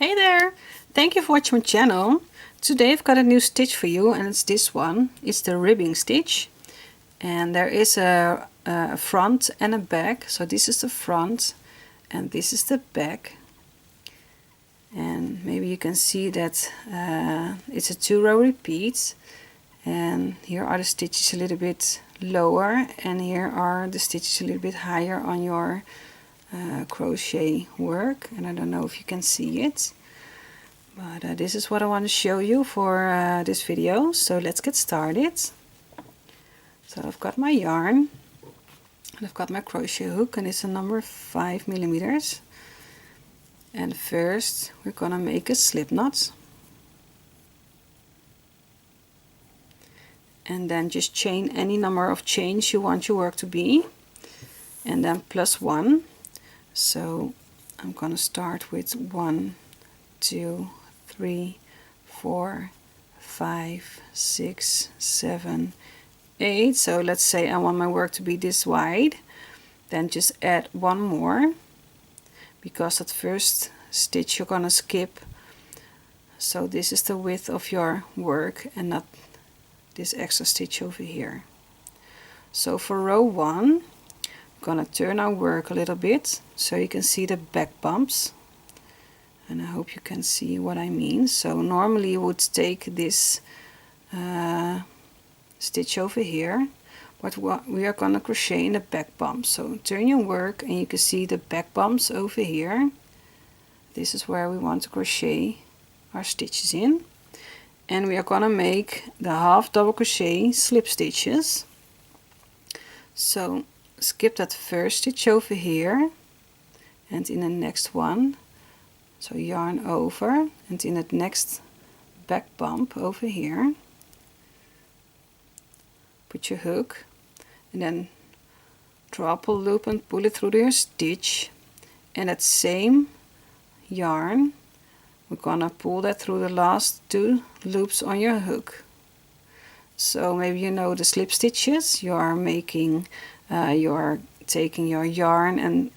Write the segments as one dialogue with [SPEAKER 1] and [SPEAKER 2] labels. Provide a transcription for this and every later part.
[SPEAKER 1] Hey there! Thank you for watching my channel. Today I've got a new stitch for you, and it's this one. It's the ribbing stitch, and there is a front and a back. So this is the front and this is the back, and maybe you can see that it's a 2-row repeat, and here are the stitches a little bit lower and here are the stitches a little bit higher on your crochet work, and I don't know if you can see it, but this is what I want to show you for this video. So let's get started. So I've got my yarn and I've got my crochet hook, and it's a number 5 millimeters. And first we're gonna make a slip knot, and then just chain any number of chains you want your work to be, and then +1. So I'm gonna start with 1, 2, 3, 4, 5, 6, 7, 8. So let's say I want my work to be this wide, then just add one more, because at first stitch you're gonna skip. So this is the width of your work and not this extra stitch over here. So for row 1 I'm gonna turn our work a little bit so you can see the back bumps, and I hope you can see what I mean. So normally you would take this stitch over here, but we are gonna crochet in the back bumps. So turn your work and you can see the back bumps over here. This is where we want to crochet our stitches in, and we are gonna make the half double crochet slip stitches. So skip that first stitch over here, and in the next one, so yarn over, and in the next back bump over here put your hook, and then drop a loop and pull it through your stitch, and that same yarn we're gonna pull that through the last 2 loops on your hook. So maybe you know the slip stitches. You are making you're taking your yarn and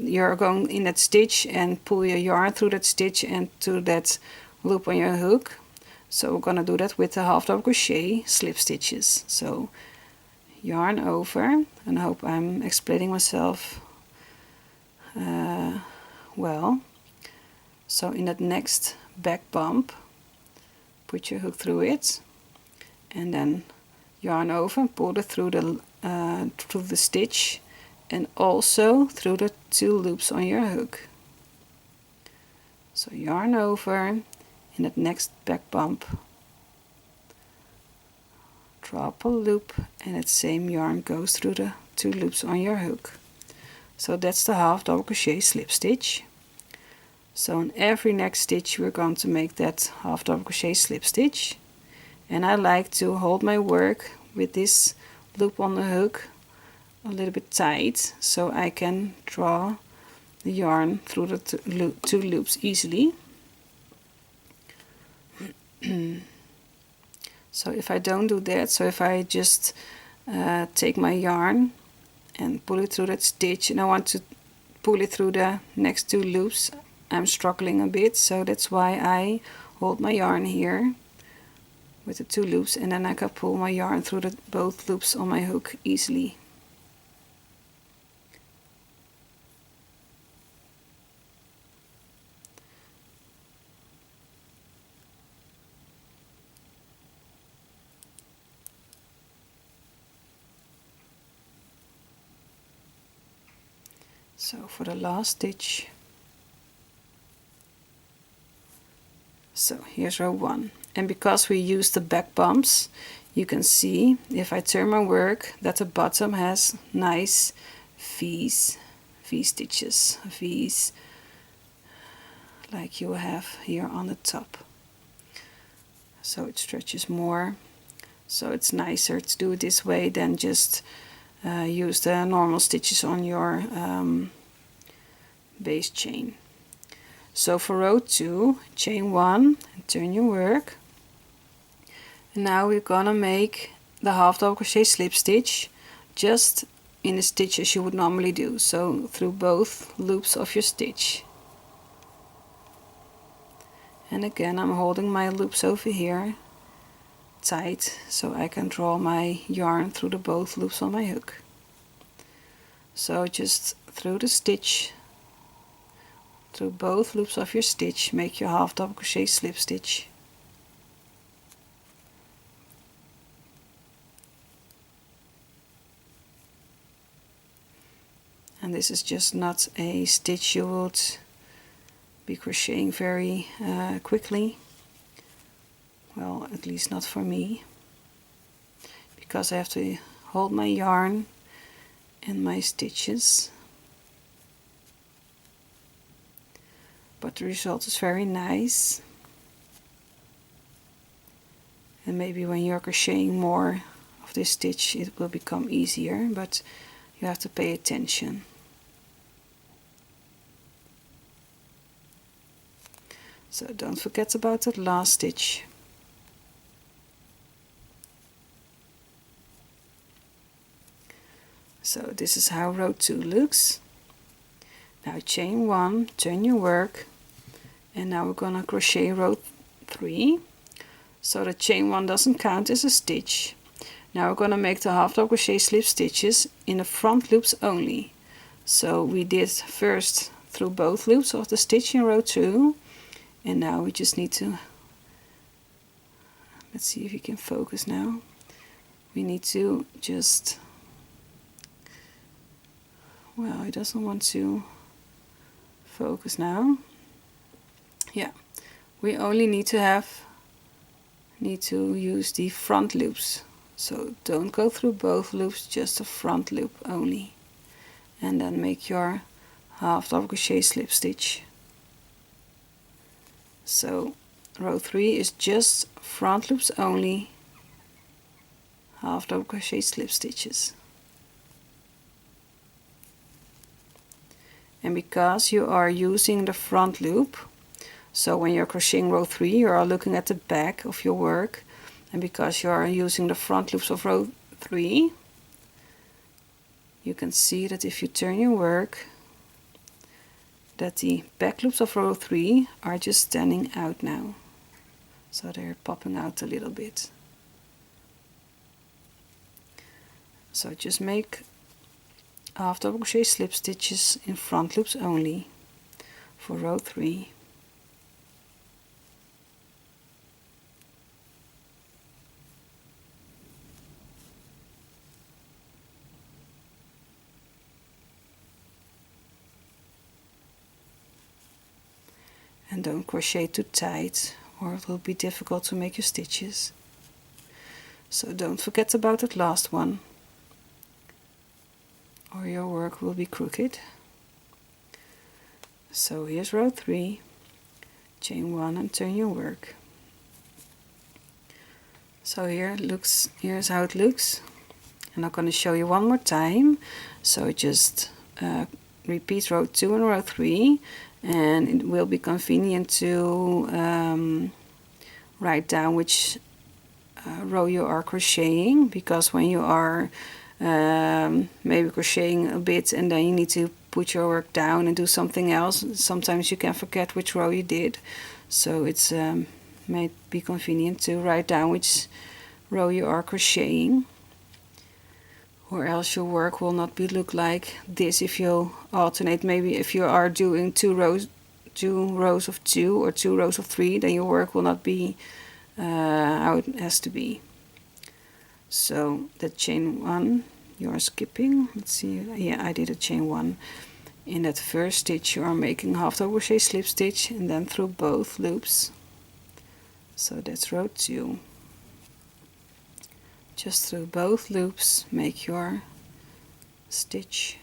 [SPEAKER 1] you're going in that stitch and pull your yarn through that stitch and to that loop on your hook. So we're gonna do that with the half double crochet slip stitches. So yarn over, and I hope I'm explaining myself well. So in that next back bump put your hook through it, and then yarn over and pull it through the stitch and also through the 2 loops on your hook. So yarn over, in that next back bump drop a loop, and that same yarn goes through the 2 loops on your hook. So that's the half double crochet slip stitch. So in every next stitch we're going to make that half double crochet slip stitch, and I like to hold my work with this loop on the hook a little bit tight so I can draw the yarn through the 2 loops easily. So if I don't do that, so if I just take my yarn and pull it through that stitch and I want to pull it through the next 2 loops, I'm struggling a bit. So that's why I hold my yarn here with the 2 loops, and then I can pull my yarn through both loops on my hook easily. So for the last stitch, so here's row 1, and because we use the back bumps, you can see if I turn my work that the bottom has nice V stitches, V's like you have here on the top. So it stretches more, so it's nicer to do it this way than just use the normal stitches on your base chain. So for row 2, chain 1 and turn your work, and now we're gonna make the half double crochet slip stitch just in the stitches you would normally do, so through both loops of your stitch. And again I'm holding my loops over here tight so I can draw my yarn through the both loops on my hook. So just through the stitch, through both loops of your stitch, make your half double crochet slip stitch. And this is just not a stitch you would be crocheting very quickly. Well, at least not for me, because I have to hold my yarn and my stitches. But the result is very nice. And maybe when you're crocheting more of this stitch it will become easier, but you have to pay attention. So don't forget about that last stitch. So this is how row 2 looks. Now chain 1, turn your work, and now we're gonna crochet row 3. So the chain 1 doesn't count as a stitch. Now we're gonna make the half double crochet slip stitches in the front loops only. So we did first through both loops of the stitch in row 2, and now we just need to, let's see if you can focus now. We need to just, well, it doesn't want to focus now. Yeah, we only need to use the front loops. So don't go through both loops, just the front loop only. And then make your half double crochet slip stitch. So row 3 is just front loops only, half double crochet slip stitches. And because you are using the front loop, so when you're crocheting row 3 you are looking at the back of your work, and because you are using the front loops of row 3, you can see that if you turn your work, that the back loops of row 3 are just standing out now. So they're popping out a little bit. So just make half double crochet slip stitches in front loops only for row 3. And don't crochet too tight or it will be difficult to make your stitches. So don't forget about that last one, or your work will be crooked. So here's row 3, chain 1 and turn your work. So here's how it looks, and I'm going to show you one more time. So just repeat row 2 and row 3, and it will be convenient to write down which row you are crocheting, because when you are maybe crocheting a bit and then you need to put your work down and do something else, sometimes you can forget which row you did. So it's may be convenient to write down which row you are crocheting, or else your work will not look like this if you alternate. Maybe if you are doing two rows of 2 or 2 rows of 3, then your work will not be how it has to be. So that chain 1 you are skipping, let's see, yeah, I did a chain 1. In that first stitch you are making half double crochet slip stitch and then through both loops. So that's row 2. Just through both loops make your stitch.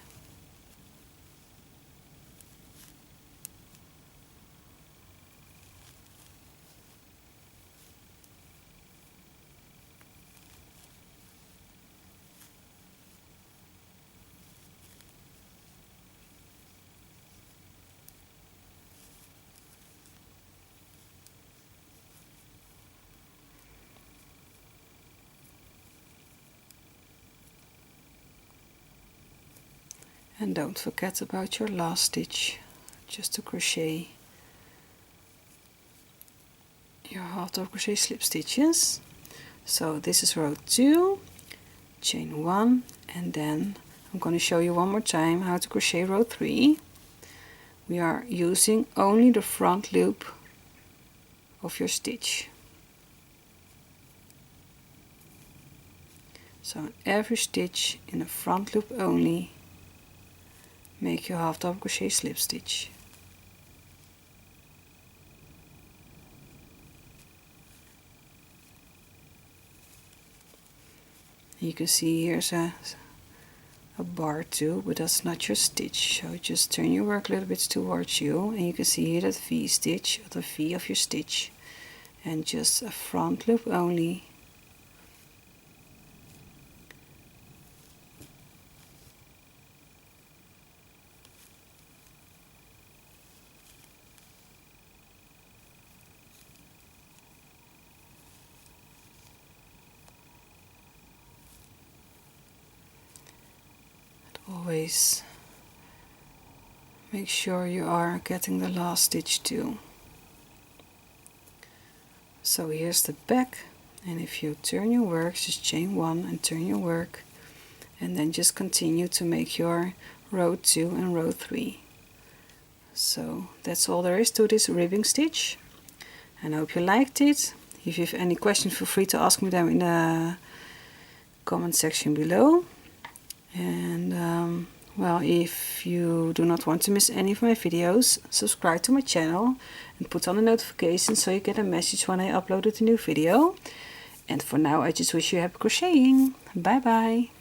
[SPEAKER 1] And don't forget about your last stitch, just to crochet your half double crochet slip stitches. So this is row 2, chain 1, and then I'm going to show you one more time how to crochet row 3. We are using only the front loop of your stitch. So in every stitch in the front loop only, make your half double crochet slip stitch. You can see here's a bar too, but that's not your stitch. So just turn your work a little bit towards you, and you can see here that V stitch, the V of your stitch, and just a front loop only. Always make sure you are getting the last stitch too. So here's the back, and if you turn your work, just chain 1 and turn your work, and then just continue to make your row 2 and row 3. So that's all there is to this ribbing stitch, and I hope you liked it. If you have any questions, feel free to ask me them in the comment section below. And well, if you do not want to miss any of my videos, subscribe to my channel and put on the notifications so you get a message when I upload a new video. And for now, I just wish you happy crocheting. Bye bye.